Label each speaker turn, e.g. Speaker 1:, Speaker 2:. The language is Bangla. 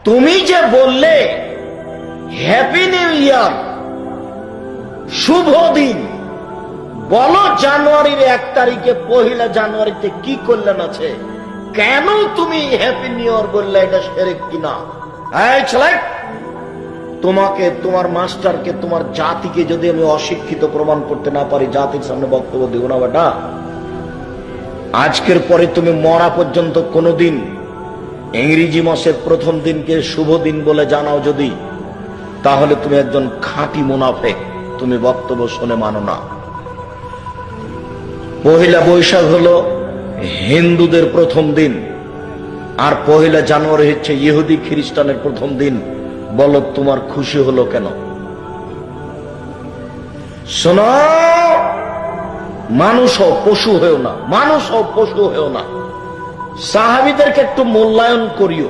Speaker 1: তুমি যে বললে হ্যাপি নিউ ইয়ার, শুভ দিন, বলো জানুয়ারির 1 তারিখে, 1 জানুয়ারিতে কি কল্যাণ আছে? কেন তুমি হ্যাপি নিউ ইয়ার বললে? এটা শিরক কিনা? এই ছেলে, তোমাকে, তোমার মাস্টারকে, তোমার জাতিকে যদি আমি অশিক্ষিত প্রমাণ করতে না পারি, জাতির সামনে বক্তব্য দিব না বেটা। আজকের পরে তুমি মরা পর্যন্ত কোনোদিন ইংরেজি মাসের প্রথম দিনকে শুভ দিন বলে জানাও যদি, তাহলে তুমি একজন খাঁটি মুনাফেক, তুমি বক্তব্য শুনে মানো না। 1 বৈশাখ হলো হিন্দুদের প্রথম দিন, আর 1 জানুয়ারি হচ্ছে ইহুদি খ্রিস্টানের প্রথম দিন। বলো তোমার খুশি হলো কেন? শোনো, মানুষ হও, পশু হয়েও না, মানুষ হও, পশু হয়েও না। সাহাবীদেরকে একটু মূল্যায়ন করিও।